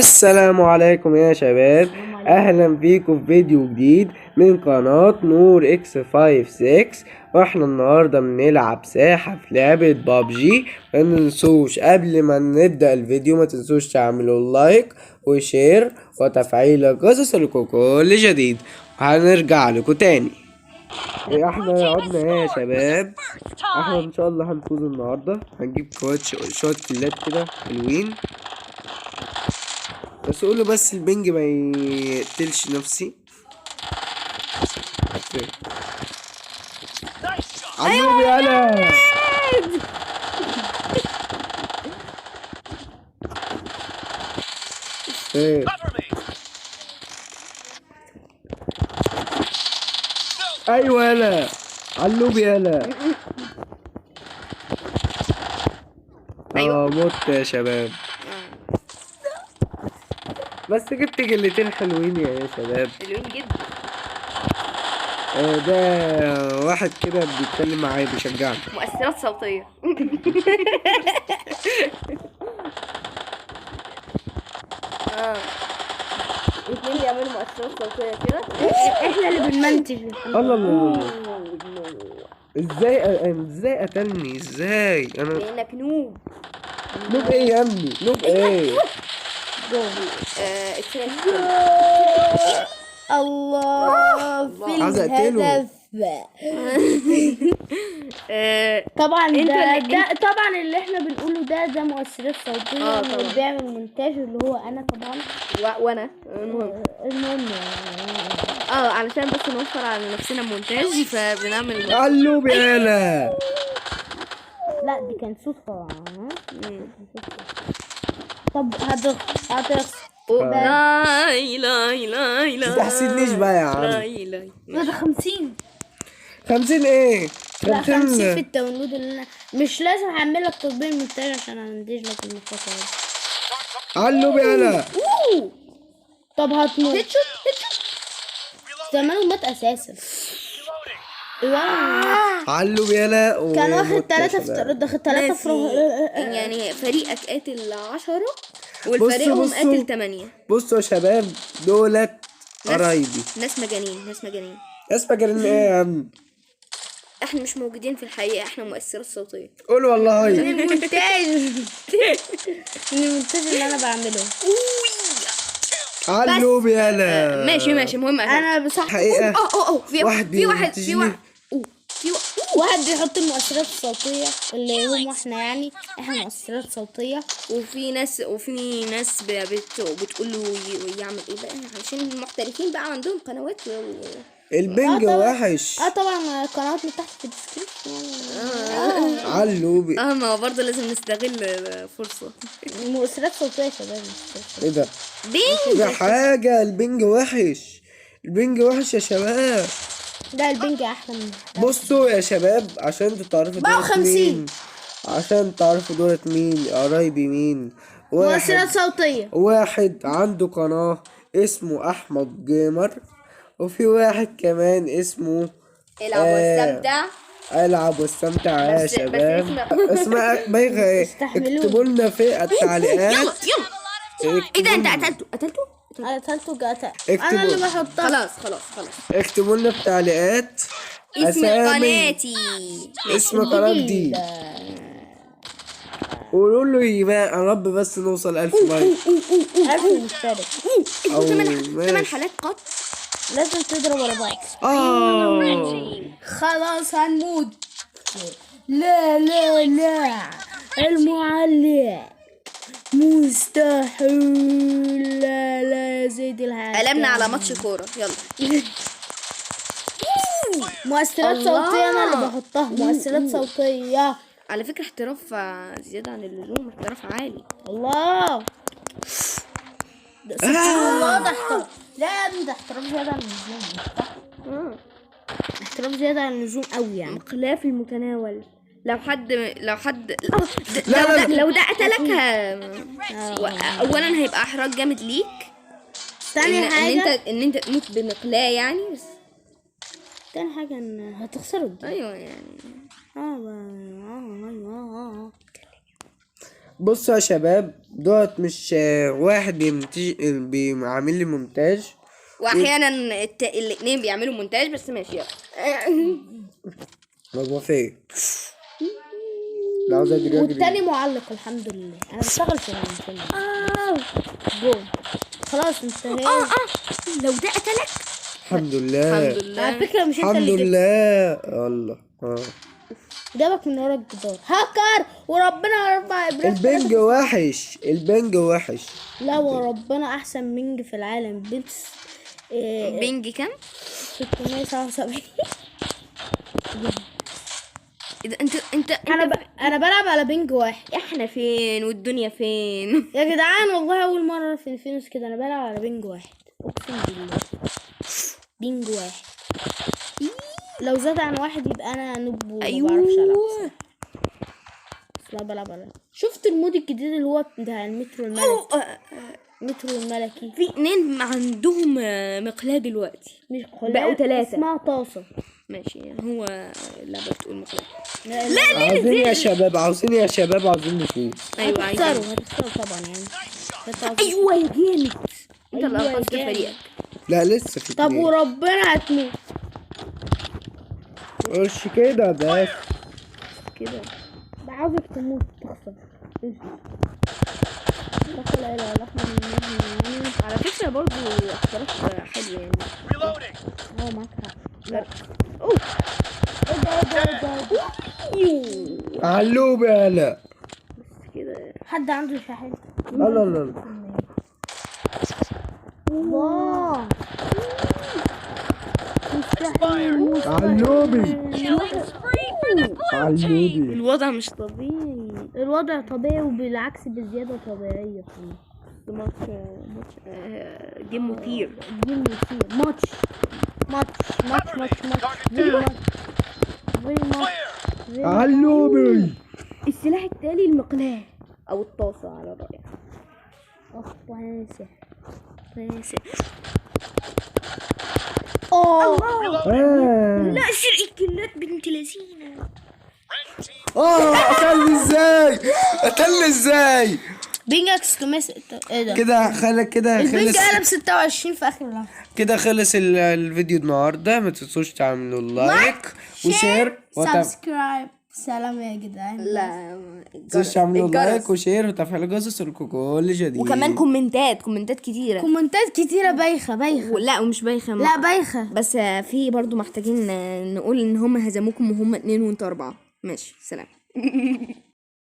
السلام عليكم يا شباب، اهلا بيكم في فيديو جديد من قناة نور اكس 56. واحنا النهاردة بنلعب ساحة في لعبة بابجي. متنسوش قبل ما نبدأ الفيديو، ما تنسوش تعملوا لايك وشير وتفعيل الجرس لكل جديد. وهنرجع لكم تاني. احنا عدنا يا شباب، احنا ان شاء الله هنفوز النهاردة، هنجيب شوية كلات كده حلوين. بس قوله بس البنج ما يقتلش نفسي. علوم يالا. ايوه يالا علوم يالا. مت يا شباب، بس جبت جلتين حلوين يا شباب، حلوين جدا. ده واحد كده بيتكلم معايا بيشجعني. مؤثرات صوتية. اتنين بيعملوا مؤثرات صوتية كده. احنا اللي بنمنتج. الله الله الله. ازاي قتلني ازاي انا؟ لانك نوب. نوب ايه يا ابني؟ نوب ايه؟ الله في الهدف. طبعا ده طبعا اللي احنا بنقوله ده مؤثرات صوتية اللي بيعمل مونتاج اللي هو انا طبعا وانا المهم علشان بس نوفر على نفسنا مونتاج فبنعمل علوم يالا. لا دي كان صدفة. طب هتخ لا لا لا لا ما تحسدنيش بقى يا عم. لا ده 50 ايه؟ لا 50 في الداونلود اللي انا مش لازم اعمل لك تطبيق مونتاج عشان انتج لك المقاطع دي. علوم يالا. طب هتموت هيد شوت زمانه مات اساسا. علوم يالا. كان واخد 3 داخل 3 في يعني فريقك قاتل 10 والفريقهم قاتل 8. بصوا يا شباب، دولت قرايبي، ناس مجانين. ناس مجانين ايه يا عم؟ احنا مش موجودين في الحقيقة، احنا مؤثرات صوتية. قول والله. المونتاج اللي انا بعمله. علوم يالا. ماشي مهم. انا بصح حقيقة في واحد بيحط المؤثرات الصوتية اللي هم احنا احنا مؤثرات صوتية. وفي ناس بتقول له يعمل ايه بقى علشان المحترفين بقى عندهم قنوات البنج وحش. طبعا قنوات من تحت في الديسكريبشن. علوم. ما هو برضه لازم نستغل فرصة. مؤثرات صوتية يا شباب. ايه ده؟ بنج ده حاجة. البنج وحش يا شباب. ده البنج احلى من بصوا يا شباب، عشان تعرفوا دولت مين، عشان تعرفوا دولت مين قرايبي مين. مؤثرات صوتية. واحد عنده قناة اسمه احمد جيمر، وفي واحد كمان اسمه العب واستمتع يا شباب. اسماء بايغة ايه؟ اكتبوا لنا في التعليقات. يلا ايه ده؟ انت قتلته جاتا. انا اللي بحطها. خلاص اكتبوا لنا في التعليقات اسم قناتي، اسم قناتي، قولوا له يا رب بس نوصل 1000 لايك. 1000 مشترك. او 8 حالات قط لازم تضرب 4 خلاص هنموت. لا المعلق مستحيل. لا يا زيد الحاجة قلبنا على ماتش كورة. يلا مؤثرات صوتية انا اللي بحطها. مؤثرات صوتية على فكرة احتراف زيادة عن اللزوم، احتراف عالي. الله الله ده احتراف. لا يا ابني ده احتراف زيادة عن اللزوم. احتراف زيادة عن اللزوم قوي مقلاة في المتناول. لو حد لو ده قتلك اولا هيبقى احراج جامد ليك. تاني حاجة ان انت تموت بمقلاة يعني. بس تاني حاجة ان هتخسروا. ايوه يعني بصوا يا شباب، دوت مش واحد بيعمل لي مونتاج، واحيانا الاتنين بيعملوا مونتاج، بس ماشي يلا. هو فين؟ لا عاوز اجري والتاني معلق الحمد لله. انا بشتغل في الفيلم. جول. خلاص انتهينا. لو ده قتلك الحمد لله. الحمد لله. على فكرة مش انت الحمد اللي جبت. لله. الله جابك من ورا الجدار هاكر، وربنا 4 ابرات. البنج وحش، البنج وحش. لا وربنا احسن بنج في العالم. بيتس بينج كام؟ 677. اذا انت انا بلعب على بنج واحد. احنا فين والدنيا فين؟ يا جدعان والله اول مرة في الفينوس كده انا بلعب على بنج واحد، اقسم بالله. بنج واحد. لو زاد عن واحد يبقى انا نوب وما بعرفش العب. بس لا بلعب على. شفت المود الجديد اللي هو بتاع المترو الملكي؟ مترو الملكي. في اتنين عندهم مقلاة دلوقتي، مش بقوا 3. اسمها طاسة. ماشي، هو اللعبة بتقول مقلاة. عاوزين يا شباب، عاوزين يا شباب، عاوزين نفوز. ايوه هتخسروا طبعا يعني. ايوه يا جامد. انت اللي أيوة انقذت جامد. فريقك. لا لسه في طب اتنين. وربنا هتموت وش كده بس كده. عاوزك تموت تخسر. دخل الى رحمة الله. على فكرة برضو اختراق حلو يعني. اه معاك حق. لا علوب يالا. بس كده. حد عنده شاحن؟ لا لا لا الله. علوبي علوبي. الوضع مش طبيعي. الوضع طبيعي وبالعكس بزيادة طبيعية. ماتش جيم مثير. جيم مثير. ماتش علوبي. السلاح التالي المقلاة او الطاسة على رأيك. طاسة. لا سرق الكلات بنت لذينة. قتلني ازاي بينجك 600. ايه ده؟ كده البنج خلص. قلب 26 في اخر اللحظة. كده خلص الفيديو النهارده. ما تنسوش تعملوا لايك وشير سبسكرايب. سلام يا جدعان. لا ما تنسوش تعملوا لايك وشير وتفعيل الجرس يوصلكوا كل جديد. وكمان كومنتات كتيرة. كومنتات كتيرة بايخة. لا ومش بايخة. لا بايخة. بس في برضو محتاجين نقول ان هم هزموكم وهم 2 وانتوا 4. ماشي سلام.